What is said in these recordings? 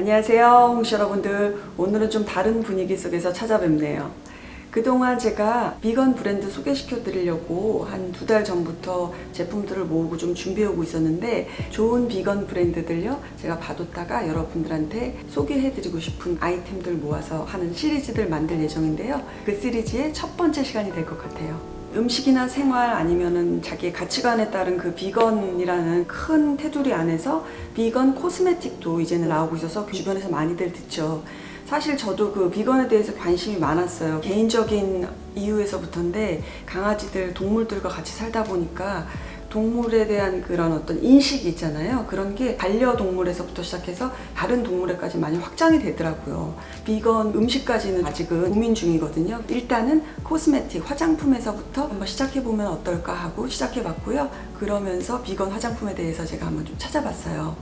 안녕하세요, 홍시 여러분들. 오늘은 좀 다른 분위기 속에서 찾아뵙네요. 그동안 제가 비건 브랜드 소개시켜 드리려고 한 2달 전부터 제품들을 모으고 좀 준비해 오고 있었는데, 좋은 비건 브랜드들요 제가 봐뒀다가 여러분들한테 소개해 드리고 싶은 아이템들 모아서 하는 시리즈들 만들 예정인데요. 그 시리즈의 첫 번째 시간이 될 것 같아요. 음식이나 생활 아니면은 자기의 가치관에 따른 그 비건이라는 큰 테두리 안에서 비건 코스메틱도 이제는 나오고 있어서 주변에서 많이들 듣죠. 사실 저도 그 비건에 대해서 관심이 많았어요. 개인적인 이유에서부터인데, 강아지들, 동물들과 같이 살다 보니까 동물에 대한 그런 어떤 인식이 있잖아요. 그런 게 반려동물에서부터 시작해서 다른 동물에까지 많이 확장이 되더라고요. 비건 음식까지는 아직은 고민 중이거든요. 일단은 코스메틱, 화장품에서부터 한번 시작해보면 어떨까 하고 시작해봤고요. 그러면서 비건 화장품에 대해서 제가 한번 좀 찾아봤어요.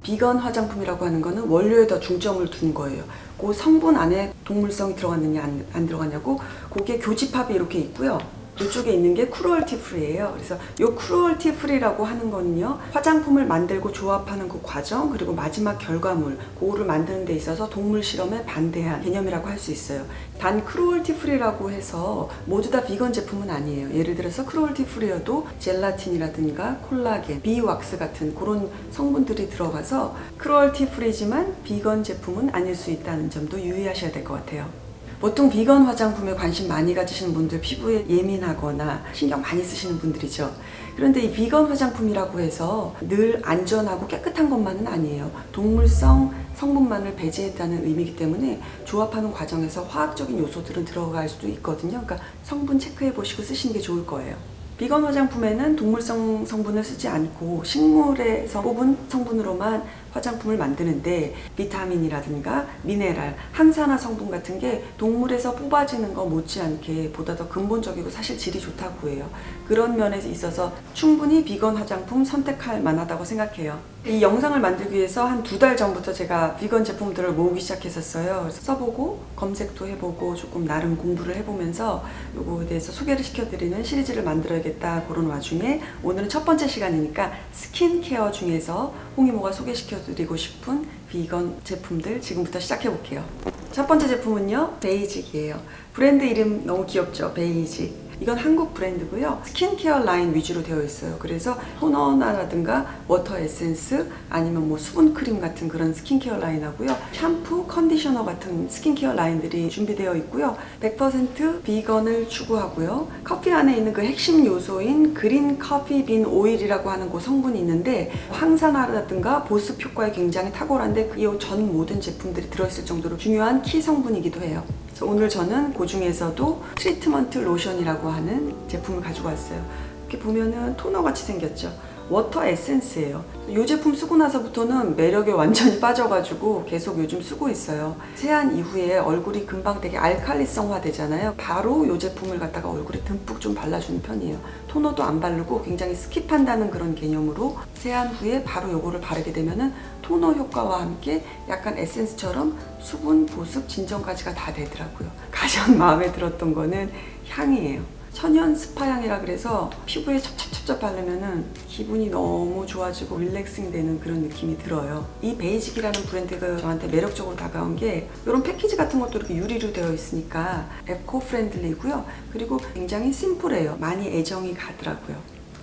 비건 화장품이라고 하는 거는 원료에 더 중점을 둔 거예요. 그 성분 안에 동물성이 들어갔느냐 안 들어갔냐고, 그게 교집합이 이렇게 있고요. 이쪽에 있는 게 크루얼티 프리예요. 그래서 이 크루얼티 프리라고 하는 거는요, 화장품을 만들고 조합하는 그 과정, 그리고 마지막 결과물, 그거를 만드는 데 있어서 동물 실험에 반대한 개념이라고 할 수 있어요. 단 크루얼티 프리라고 해서 모두 다 비건 제품은 아니에요. 예를 들어서 크루얼티 프리여도 젤라틴이라든가 콜라겐, 비왁스 같은 그런 성분들이 들어가서 크루얼티 프리지만 비건 제품은 아닐 수 있다는 점도 유의하셔야 될 것 같아요. 보통 비건 화장품에 관심 많이 가지시는 분들, 피부에 예민하거나 신경 많이 쓰시는 분들이죠. 그런데 이 비건 화장품이라고 해서 늘 안전하고 깨끗한 것만은 아니에요. 동물성 성분만을 배제했다는 의미이기 때문에 조합하는 과정에서 화학적인 요소들은 들어갈 수도 있거든요. 그러니까 성분 체크해 보시고 쓰시는 게 좋을 거예요. 비건 화장품에는 동물성 성분을 쓰지 않고 식물에서 뽑은 성분으로만 화장품을 만드는데, 비타민이라든가 미네랄, 항산화 성분 같은 게 동물에서 뽑아지는 거 못지않게 보다 더 근본적이고 사실 질이 좋다고 해요. 그런 면에 있어서 충분히 비건 화장품 선택할 만하다고 생각해요. 이 영상을 만들기 위해서 한 2달 전부터 제가 비건 제품들을 모으기 시작했었어요. 그래서 써보고 검색도 해보고 조금 나름 공부를 해보면서 요거에 대해서 소개를 시켜드리는 시리즈를 만들어야겠다, 그런 와중에 오늘은 첫 번째 시간이니까 스킨케어 중에서 홍이모가 소개시켜드리고 싶은 비건 제품들 지금부터 시작해볼게요. 첫 번째 제품은요, 베이직이에요. 브랜드 이름 너무 귀엽죠? 베이직. 이건 한국 브랜드고요. 스킨케어 라인 위주로 되어 있어요. 그래서 토너라든가 워터 에센스, 아니면 뭐 수분 크림 같은 그런 스킨케어 라인하고요. 샴푸, 컨디셔너 같은 스킨케어 라인들이 준비되어 있고요. 100% 비건을 추구하고요. 커피 안에 있는 그 핵심 요소인 그린 커피 빈 오일이라고 하는 그 성분이 있는데, 항산화라든가 보습 효과에 굉장히 탁월한데, 이 전 모든 제품들이 들어있을 정도로 중요한 키 성분이기도 해요. 오늘 저는 그 중에서도 트리트먼트 로션이라고 하는 제품을 가지고 왔어요. 이렇게 보면은 토너 같이 생겼죠. 워터 에센스예요. 이 제품 쓰고 나서부터는 매력에 완전히 빠져가지고 계속 요즘 쓰고 있어요. 세안 이후에 얼굴이 금방 되게 알칼리성화 되잖아요. 바로 이 제품을 갖다가 얼굴에 듬뿍 좀 발라주는 편이에요. 토너도 안 바르고 굉장히 스킵한다는 그런 개념으로 세안 후에 바로 요거를 바르게 되면은 토너 효과와 함께 약간 에센스처럼 수분, 보습, 진정까지가 다 되더라고요. 가장 마음에 들었던 거는 향이에요. 천연 스파 향이라 그래서 피부에 찹찹찹찹 바르면은 기분이 너무 좋아지고 릴렉싱 되는 그런 느낌이 들어요. 이 베이직이라는 브랜드가 저한테 매력적으로 다가온 게, 이런 패키지 같은 것도 이렇게 유리로 되어 있으니까 에코 프렌들리고요. 그리고 굉장히 심플해요. 많이 애정이 가더라고요.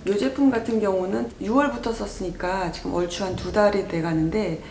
이 제품 같은 경우는 6월부터 썼으니까 지금 얼추 한 2달이 돼가는데,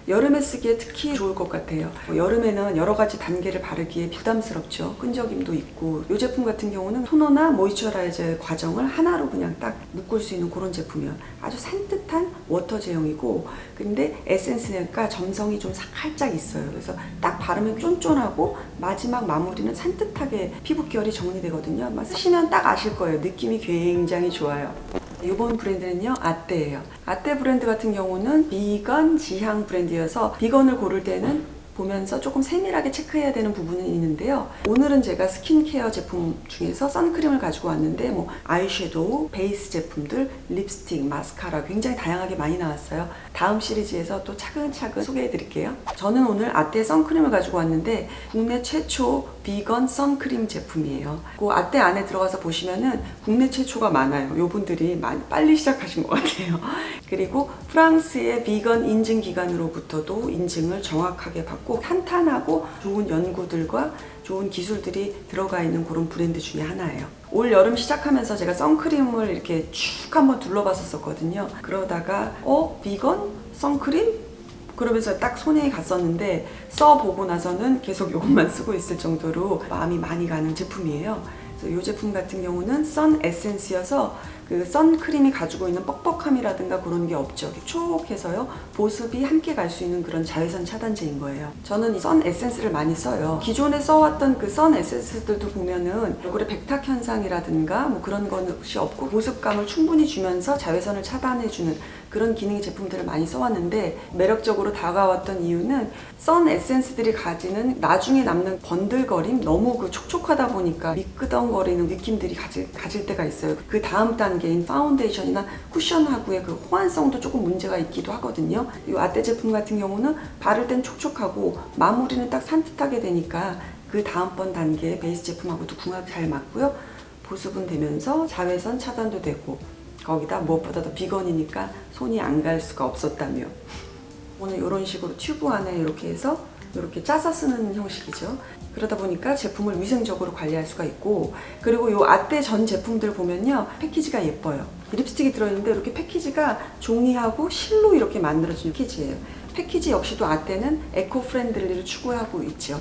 여름에 쓰기에 특히 좋을 것 같아요. 여름에는 여러 가지 단계를 바르기에 부담스럽죠. 끈적임도 있고. 이 제품 같은 경우는 토너나 모이스처라이저의 과정을 하나로 그냥 딱 묶을 수 있는 그런 제품이에요. 아주 산뜻한 워터 제형이고, 근데 에센스니까 점성이 좀 살짝 있어요. 그래서 딱 바르면 쫀쫀하고 마지막 마무리는 산뜻하게 피부결이 정리되거든요. 아마 쓰시면 딱 아실 거예요. 느낌이 굉장히 좋아요. 이번 브랜드는요, 아떼예요. 아떼 브랜드 같은 경우는 비건 지향 브랜드여서 비건을 고를 때는 보면서 조금 세밀하게 체크해야 되는 부분은 있는데요. 오늘은 제가 스킨케어 제품 중에서 선크림을 가지고 왔는데 뭐 아이섀도우, 베이스 제품들, 립스틱, 마스카라 굉장히 다양하게 많이 나왔어요. 다음 시리즈에서 또 차근차근 소개해 드릴게요. 저는 오늘 아떼 선크림을 가지고 왔는데 국내 최초 비건 선크림 제품이에요. 그 아떼 안에 들어가서 보시면은 국내 최초가 많아요. 요분들이 많이 빨리 시작하신 것 같아요. 그리고 프랑스의 비건 인증 기관으로부터도 인증을 정확하게 받고 탄탄하고 좋은 연구들과 좋은 기술들이 들어가 있는 그런 브랜드 중에 하나예요. 올 여름 시작하면서 제가 선크림을 이렇게 쭉 한번 둘러봤었거든요. 그러다가 비건 선크림? 그러면서 딱 손에 갔었는데 써보고 나서는 계속 이것만 쓰고 있을 정도로 마음이 많이 가는 제품이에요. 그래서 이 제품 같은 경우는 선 에센스여서 그 선크림이 가지고 있는 뻑뻑함이라든가 그런 게 없죠. 촉촉해서요. 보습이 함께 갈 수 있는 그런 자외선 차단제인 거예요. 저는 이 선 에센스를 많이 써요. 기존에 써왔던 그 선 에센스들도 보면은 얼굴에 백탁 현상이라든가 뭐 그런 것이 없고 보습감을 충분히 주면서 자외선을 차단해주는 그런 기능의 제품들을 많이 써왔는데 매력적으로 다가왔던 이유는 선 에센스들이 가지는 나중에 남는 번들거림, 너무 그 촉촉하다 보니까 미끄덩거리는 느낌들이 가질 때가 있어요. 그 다음 단계인 파운데이션이나 쿠션하고의 그 호환성도 조금 문제가 있기도 하거든요. 이 아떼 제품 같은 경우는 바를 땐 촉촉하고 마무리는 딱 산뜻하게 되니까 그 다음번 단계의 베이스 제품하고도 궁합이 잘 맞고요. 보습은 되면서 자외선 차단도 되고 거기다 무엇보다 더 비건이니까 손이 안 갈 수가 없었다며. 오늘 이런 식으로 튜브 안에 이렇게 해서 이렇게 짜서 쓰는 형식이죠. 그러다 보니까 제품을 위생적으로 관리할 수가 있고, 그리고 이 아떼 전 제품들 보면요, 패키지가 예뻐요. 립스틱이 들어있는데 이렇게 패키지가 종이하고 실로 이렇게 만들어진 패키지예요. 패키지 역시도 아떼는 에코 프렌들리를 추구하고 있죠.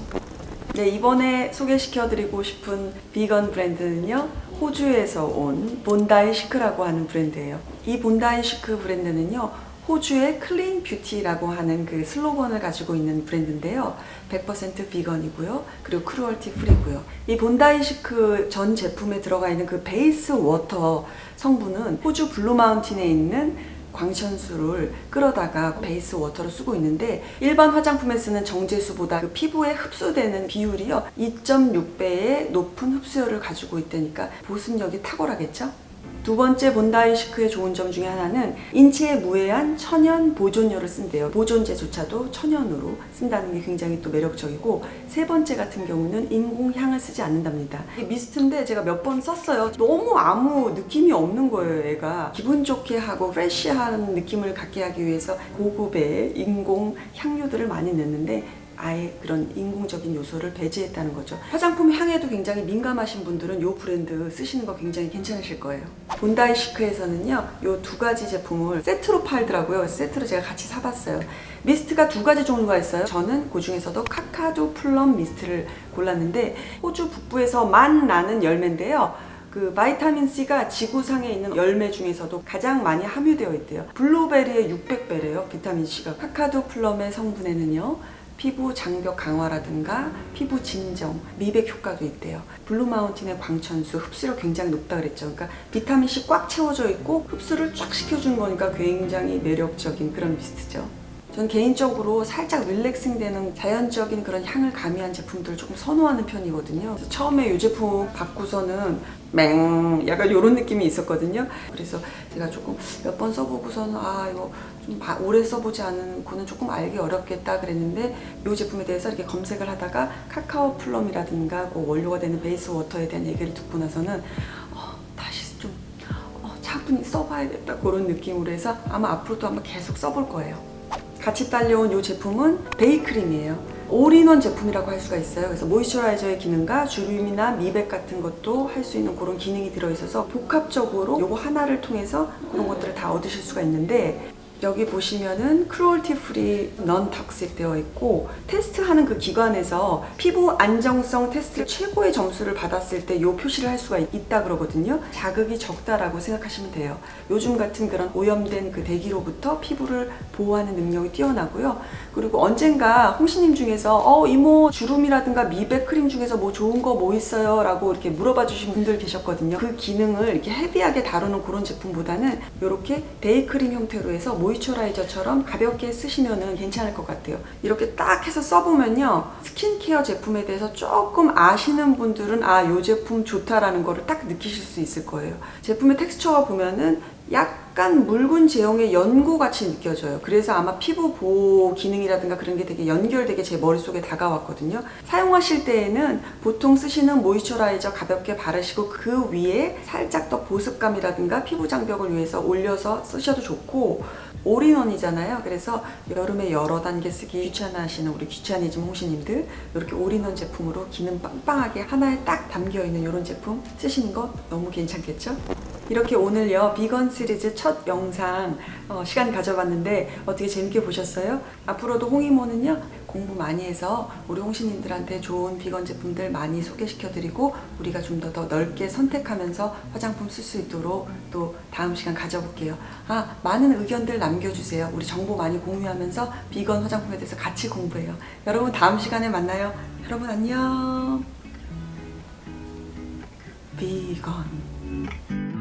네, 이번에 소개시켜드리고 싶은 비건 브랜드는요, 호주에서 온 본다이 시크라고 하는 브랜드예요. 이 본다이 시크 브랜드는요, 호주의 클린 뷰티라고 하는 그 슬로건을 가지고 있는 브랜드인데요. 100% 비건이고요. 그리고 크루얼티 프리고요. 이 본다이 시크 전 제품에 들어가 있는 그 베이스 워터 성분은 호주 블루 마운틴에 있는 광천수를 끌어다가 베이스 워터로 쓰고 있는데, 일반 화장품에 쓰는 정제수보다 그 피부에 흡수되는 비율이요 2.6배의 높은 흡수율을 가지고 있다니까 보습력이 탁월하겠죠? 두 번째 본다이 시크의 좋은 점 중에 하나는 인체에 무해한 천연 보존료를 쓴대요. 보존제조차도 천연으로 쓴다는 게 굉장히 또 매력적이고, 세 번째 같은 경우는 인공향을 쓰지 않는답니다. 이게 미스트인데 제가 몇 번 썼어요. 너무 아무 느낌이 없는 거예요. 얘가 기분 좋게 하고 프레쉬한 느낌을 갖게 하기 위해서 고급의 인공 향료들을 많이 넣는데 아예 그런 인공적인 요소를 배제했다는 거죠. 화장품 향에도 굉장히 민감하신 분들은 이 브랜드 쓰시는 거 굉장히 괜찮으실 거예요. 본다이 시크에서는요, 이 두 가지 제품을 세트로 팔더라고요. 세트로 제가 같이 사봤어요. 미스트가 두 가지 종류가 있어요. 저는 그 중에서도 카카도 플럼 미스트를 골랐는데, 호주 북부에서만 나는 열매인데요. 그 바이타민C가 지구상에 있는 열매 중에서도 가장 많이 함유되어 있대요. 블루베리의 600배래요. 비타민C가. 카카도 플럼의 성분에는요, 피부 장벽 강화라든가 피부 진정, 미백 효과도 있대요. 블루 마운틴의 광천수 흡수력 굉장히 높다 그랬죠. 그러니까 비타민C 꽉 채워져 있고 흡수를 쫙 시켜준 거니까 굉장히 매력적인 그런 미스트죠. 전 개인적으로 살짝 릴렉싱 되는 자연적인 그런 향을 가미한 제품들을 조금 선호하는 편이거든요. 그래서 처음에 이 제품 받고서는 약간 이런 느낌이 있었거든요. 그래서 제가 조금 몇 번 써보고서는 이거 좀 오래 써보지 않은 거는 조금 알기 어렵겠다 그랬는데, 이 제품에 대해서 이렇게 검색을 하다가 카카오 플럼이라든가 그 원료가 되는 베이스 워터에 대한 얘기를 듣고 나서는 다시 좀 차분히 써봐야겠다 그런 느낌으로 해서 아마 앞으로도 아마 계속 써볼 거예요. 같이 딸려온 이 제품은 데이크림이에요. 올인원 제품이라고 할 수가 있어요. 그래서 모이스처라이저의 기능과 주름이나 미백 같은 것도 할 수 있는 그런 기능이 들어있어서 복합적으로 요거 하나를 통해서 그런 것들을 다 얻으실 수가 있는데, 여기 보시면은 크루얼티 프리 넌 톡식 되어 있고, 테스트하는 그 기관에서 피부 안정성 테스트 최고의 점수를 받았을 때 이 표시를 할 수가 있다 그러거든요. 자극이 적다라고 생각하시면 돼요. 요즘 같은 그런 오염된 그 대기로부터 피부를 보호하는 능력이 뛰어나고요. 그리고 언젠가 홍시님 중에서 이모 주름이라든가 미백 크림 중에서 뭐 좋은 거 뭐 있어요? 라고 이렇게 물어봐 주신 분들 계셨거든요. 그 기능을 이렇게 헤비하게 다루는 그런 제품보다는 이렇게 데이크림 형태로 해서 모이처라이저처럼 가볍게 쓰시면은 괜찮을 것 같아요. 이렇게 딱 해서 써보면요, 스킨케어 제품에 대해서 조금 아시는 분들은 이 제품 좋다라는 거를 딱 느끼실 수 있을 거예요. 제품의 텍스처가 보면은 약간 묽은 제형의 연고 같이 느껴져요. 그래서 아마 피부 보호 기능이라든가 그런 게 되게 연결되게 제 머릿속에 다가왔거든요. 사용하실 때에는 보통 쓰시는 모이처라이저 가볍게 바르시고 그 위에 살짝 더 보습감이라든가 피부 장벽을 위해서 올려서 쓰셔도 좋고, 올인원이잖아요. 그래서 여름에 여러 단계 쓰기 귀찮아하시는 우리 귀차니즘 홍시님들, 이렇게 올인원 제품으로 기능 빵빵하게 하나에 딱 담겨있는 이런 제품 쓰시는 거 너무 괜찮겠죠? 이렇게 오늘요, 비건 시리즈 첫 영상 시간 가져봤는데 어떻게 재밌게 보셨어요? 앞으로도 홍이모는요, 공부 많이 해서 우리 홍시님들한테 좋은 비건 제품들 많이 소개시켜드리고 우리가 좀 더 넓게 선택하면서 화장품 쓸 수 있도록 또 다음 시간 가져볼게요. 많은 의견들 남겨주세요. 우리 정보 많이 공유하면서 비건 화장품에 대해서 같이 공부해요. 여러분 다음 시간에 만나요. 여러분 안녕. 비건